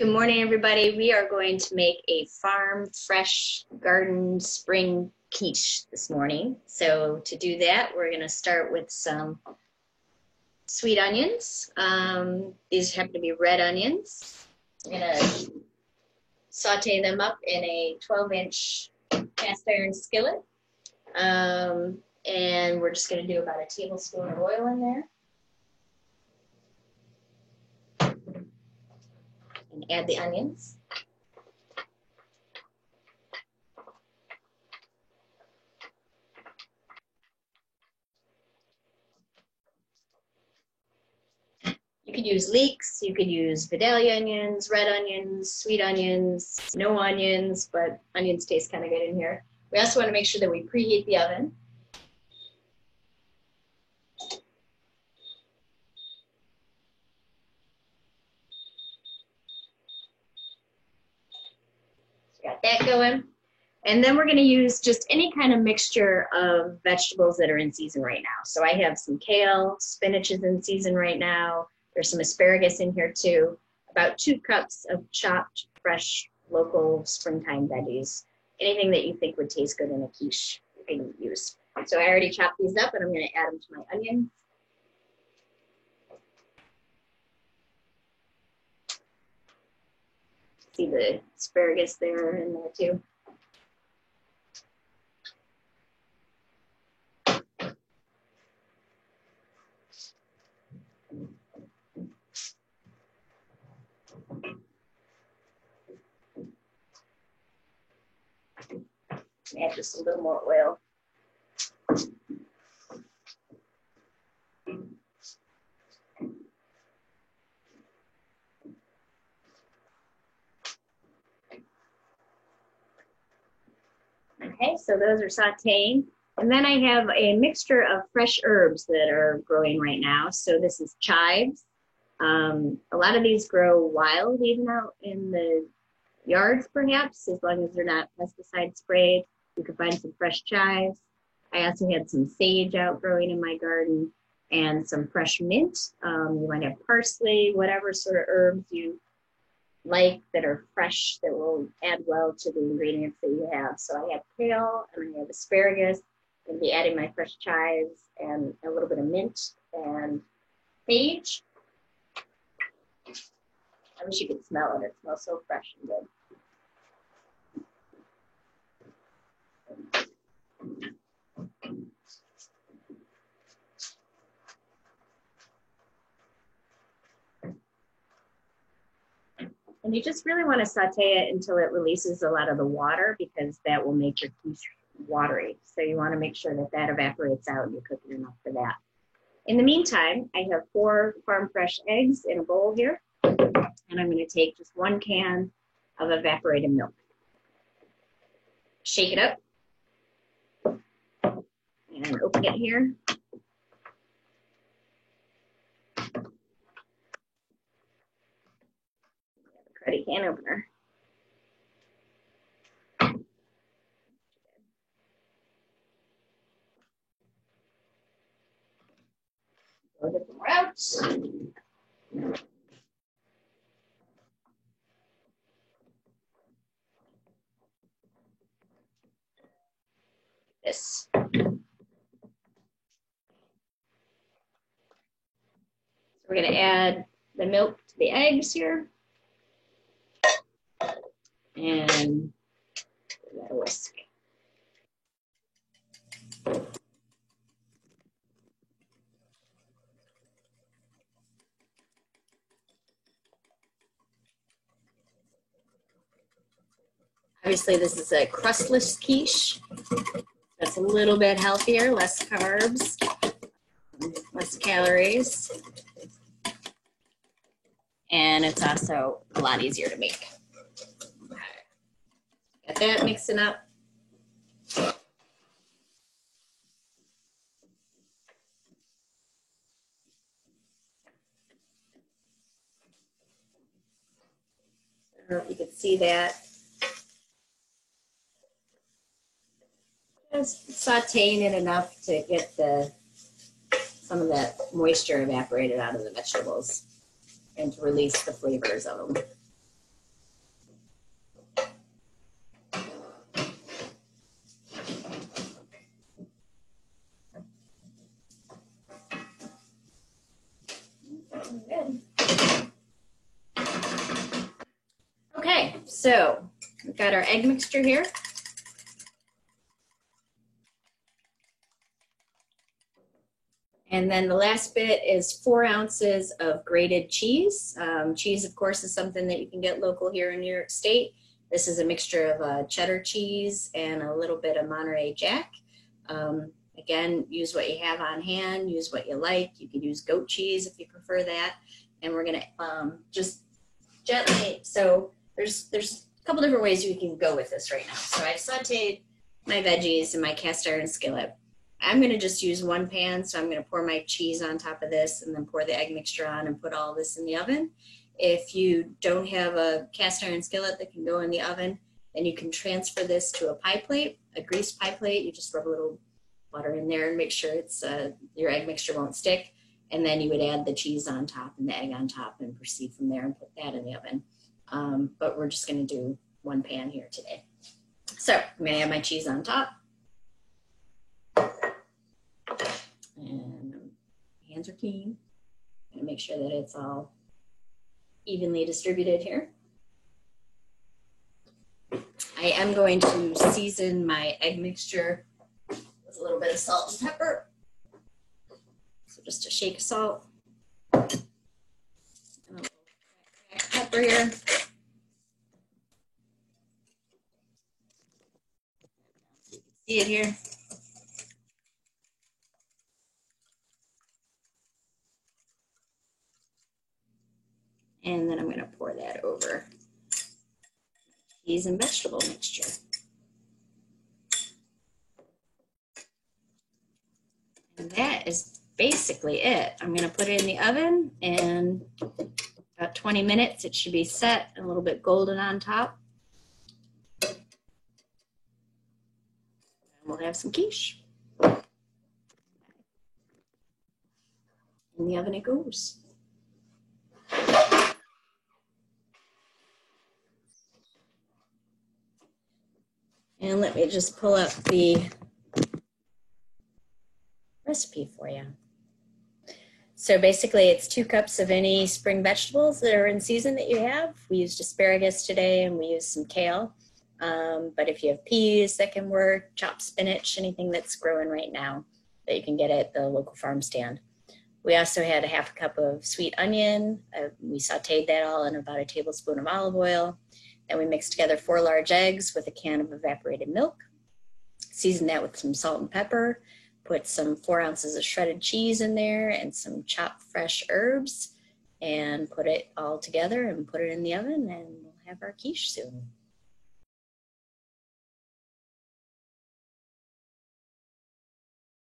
Good morning, everybody. We are going to make a farm fresh garden spring quiche this morning. So to do that, we're going to start with some sweet onions. These happen to be red onions. I'm going to saute them up in a 12-inch cast iron skillet. And we're just going to do about a tablespoon of oil in there. And add the onions. You could use leeks, you could use Vidalia onions, red onions, sweet onions, no onions, but onions taste kind of good in here. We also want to make sure that we preheat the oven. Got that going. And then we're going to use just any kind of mixture of vegetables that are in season right now. So I have some kale, spinach is in season right now. There's some asparagus in here too. About 2 cups of chopped, fresh, local springtime veggies. Anything that you think would taste good in a quiche, you can use. So I already chopped these up and I'm going to add them to my onions. See the asparagus there in there too. Add just a little more oil. Okay, so those are sauteing. And then I have a mixture of fresh herbs that are growing right now. So this is chives. A lot of these grow wild, even out in the yards, perhaps, as long as they're not pesticide sprayed. You can find some fresh chives. I also had some sage out growing in my garden and some fresh mint. You might have parsley, whatever sort of herbs you like that are fresh that will add well to the ingredients that you have. So I have kale and I have asparagus. I'm going to be adding my fresh chives and a little bit of mint and sage. I wish you could smell it. It smells so fresh and good. And you just really want to saute it until it releases a lot of the water, because that will make your quiche watery. So you want to make sure that that evaporates out and you cook it enough for that. In the meantime, I have 4 farm fresh eggs in a bowl here. And I'm going to take just 1 can of evaporated milk. Shake it up. And open it here. Cruddy can opener. Go different routes. This. So we're going to add the milk to the eggs here. And give that a whisk. Obviously, this is a crustless quiche. That's a little bit healthier, less carbs, less calories. And it's also a lot easier to make. Got that mixing up. I don't know if you can see that. Just sauteing it enough to get some of that moisture evaporated out of the vegetables and to release the flavors of them. So we've got our egg mixture here. And then the last bit is 4 ounces of grated cheese. Cheese, of course, is something that you can get local here in New York State. This is a mixture of cheddar cheese and a little bit of Monterey Jack. Again, use what you have on hand, use what you like. You could use goat cheese if you prefer that. And we're gonna just gently, so there's a couple different ways you can go with this right now. So I've sauteed my veggies in my cast iron skillet. I'm going to just use one pan, so I'm going to pour my cheese on top of this and then pour the egg mixture on and put all this in the oven. If you don't have a cast iron skillet that can go in the oven, then you can transfer this to a pie plate, a greased pie plate. You just rub a little butter in there and make sure it's your egg mixture won't stick. And then you would add the cheese on top and the egg on top and proceed from there and put that in the oven. But we're just going to do one pan here today. So I'm going to add my cheese on top. And my hands are clean. I'm going to make sure that it's all evenly distributed here. I am going to season my egg mixture with a little bit of salt and pepper. So just a shake of salt. And a little cracked pepper here. So you can see it here. And then I'm going to pour that over cheese and vegetable mixture. And that is basically it. I'm going to put it in the oven, and about 20 minutes it should be set and a little bit golden on top. And we'll have some quiche. In the oven it goes. And let me just pull up the recipe for you. So basically it's 2 cups of any spring vegetables that are in season that you have. We used asparagus today and we used some kale. But if you have peas, that can work, chopped spinach, anything that's growing right now that you can get at the local farm stand. We also had a 1/2 cup of sweet onion. We sauteed that all in about a tablespoon of olive oil. Then we mixed together 4 large eggs with a can of evaporated milk. Seasoned that with some salt and pepper. Put some 4 ounces of shredded cheese in there and some chopped fresh herbs, and put it all together and put it in the oven, and we'll have our quiche soon.